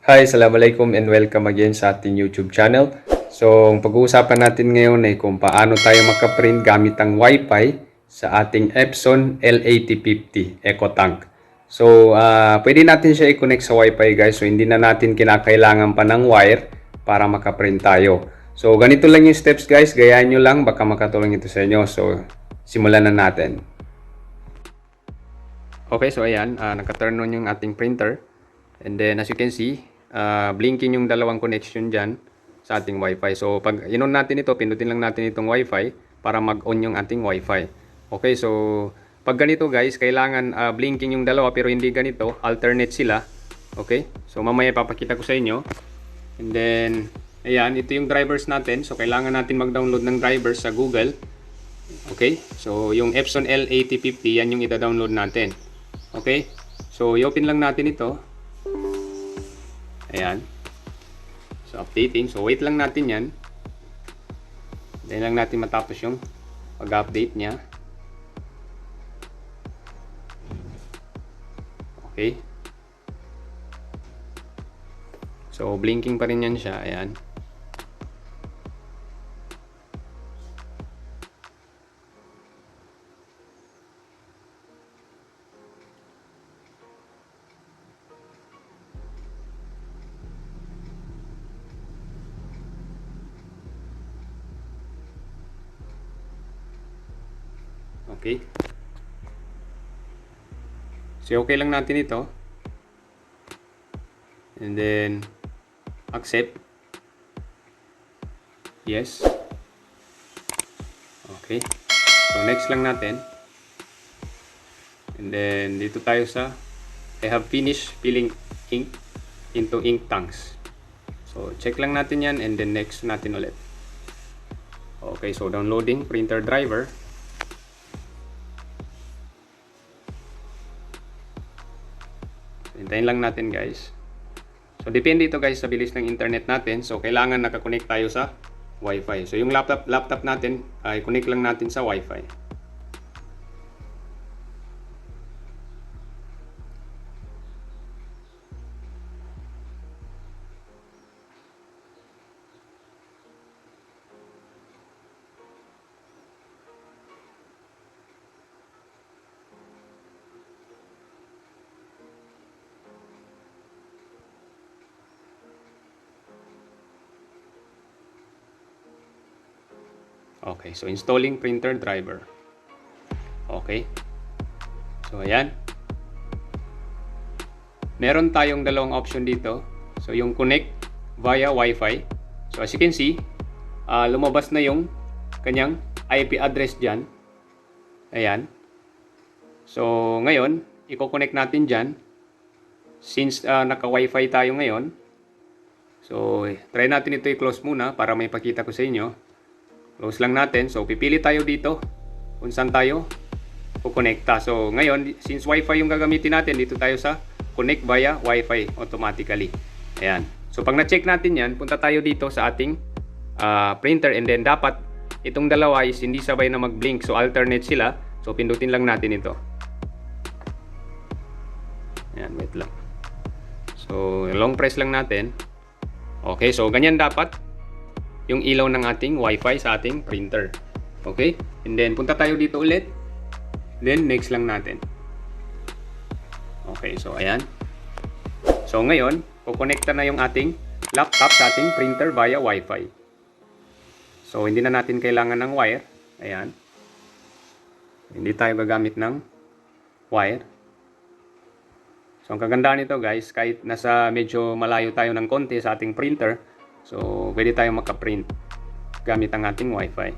Hi, Assalamualaikum and welcome again sa ating YouTube channel. So, ang pag-uusapan natin ngayon ay kung paano tayo makaprint gamit ang Wi-Fi sa ating Epson L8050 EcoTank. So, pwede natin siya i-connect sa Wi-Fi guys. So, hindi na natin kinakailangan pa ng wire para makaprint tayo. So, ganito lang yung steps guys. Gayaan nyo lang, baka makatulong ito sa inyo. So, simulan na natin. Okay, so ayan, naka-turn on yung ating printer. And then as you can see, blinking yung dalawang connection dyan sa ating Wi-Fi. So pag in-on natin ito, pindutin lang natin itong Wi-Fi para mag-on yung ating Wi-Fi. Okay, so pag ganito guys, kailangan blinking yung dalawa pero hindi ganito, alternate sila. Okay, so mamaya papakita ko sa inyo. And then, ayan, ito yung drivers natin. So kailangan natin mag-download ng drivers sa Google. Okay, so yung Epson L8050, yan yung ita-download natin. Okay, so i-open lang natin ito. Ayan. So updating. So wait lang natin yan. Dahil lang natin matapos yung pag-update niya. Okay. So blinking pa rin yan siya. Ayan. Okay. So okay lang natin ito. And then accept. Yes. Okay. So next lang natin. And then dito tayo sa I have finished filling ink into ink tanks. So check lang natin yan and then next natin ulit. Okay, so downloading printer driver. Hintayin lang natin guys. So depende ito guys sa bilis ng internet natin. So kailangan nakakonect tayo sa Wi-Fi. So yung laptop natin ay connect lang natin sa Wi-Fi. Okay, so installing printer driver. Okay. So ayan. Meron tayong dalawang option dito. So yung connect via Wi-Fi. So as you can see, lumabas na yung kanyang IP address dyan. Ayan. So ngayon, i-connect natin dyan. Since naka-Wi-Fi tayo ngayon. So try natin ito i-close muna para may pakita ko sa inyo. Close lang natin. So pipili tayo dito kung saan tayo kukonekta. So ngayon, since Wi-Fi yung gagamitin natin, dito tayo sa connect via Wi-Fi automatically. Ayan. So pag na-check natin yan, punta tayo dito sa ating printer and then dapat itong dalawa is hindi sabay na mag-blink. So alternate sila. So pindutin lang natin ito. Ayan, wait lang. So long press lang natin. Okay, so ganyan dapat yung ilaw ng ating Wi-Fi sa ating printer. Okay? And then punta tayo dito ulit. Then next lang natin. Okay, so ayan. So ngayon, kukonekta na yung ating laptop sa ating printer via Wi-Fi. So hindi na natin kailangan ng wire. Ayan. Hindi tayo gagamit ng wire. So ang kagandahan nito guys, kahit nasa medyo malayo tayo ng konti sa ating printer, so pwede tayong makaprint gamit ang ating Wi-Fi.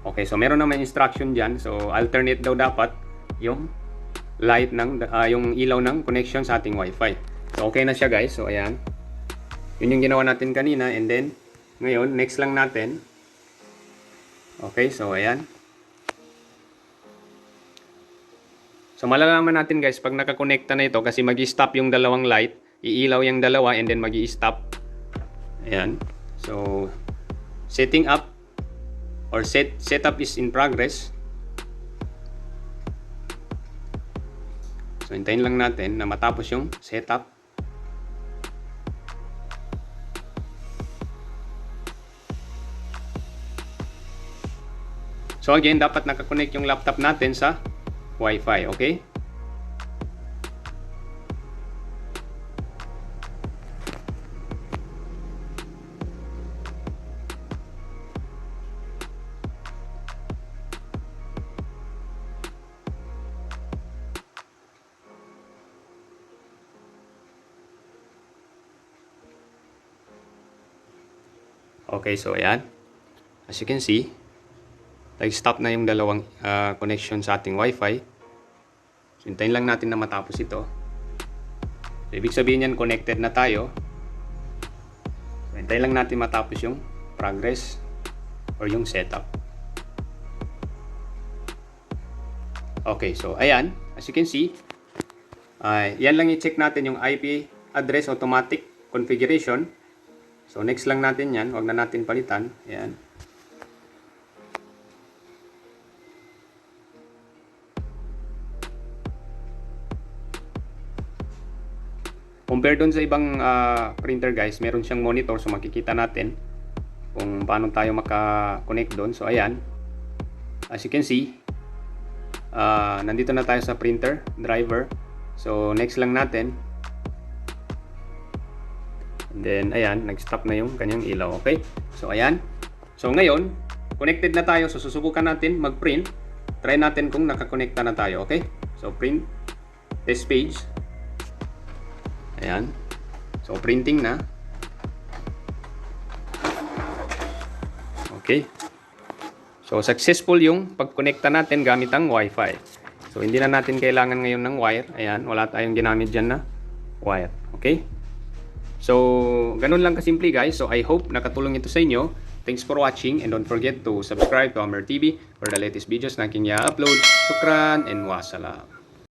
Okay, so meron naman instruction dyan. So alternate daw dapat yung light ng yung ilaw ng connection sa ating Wi-Fi. So okay na siya guys. So ayan. Yun yung ginawa natin kanina and then ngayon next lang natin. Okay, so ayan. So malalaman natin guys pag nakakonekta na ito kasi magi-stop yung dalawang light, iilaw yung dalawa and then magi-stop. Ayan. So setting up or setup is in progress. So hintayin lang natin na matapos yung setup. So again, dapat nakakonect yung laptop natin sa Wi-Fi, okay? Okay, so ayan. As you can see, nag-stop na yung dalawang connection sa ating Wi-Fi. So, hintayin lang natin na matapos ito. So, ibig sabihin yan, connected na tayo. So, hintayin lang natin matapos yung progress or yung setup. Okay, so ayan. As you can see, yan lang i-check natin yung IP address automatic configuration. So, next lang natin yan. Huwag na natin palitan. Ayan. Compare doon sa ibang printer guys, meron siyang monitor. So, makikita natin kung paano tayo maka-connect doon. So, ayan. As you can see, nandito na tayo sa printer, driver. So, next lang natin. And then, ayan, nag-stop na yung kanyang ilaw. Okay? So, ayan. So, ngayon, connected na tayo. So, susubukan natin mag-print. Try natin kung nakakonekta na tayo. Okay? So, print. Test page. Ayan. So, printing na. Okay. So, successful yung pag-connecta natin gamit ang Wi-Fi. So, hindi na natin kailangan ngayon ng wire. Ayan. Wala tayong ginamit dyan na wire. Okay? So, ganun lang kasimple guys. So, I hope nakatulong ito sa inyo. Thanks for watching and don't forget to subscribe to Amer TV for the latest videos na aking i-upload. Shukran and wassalam.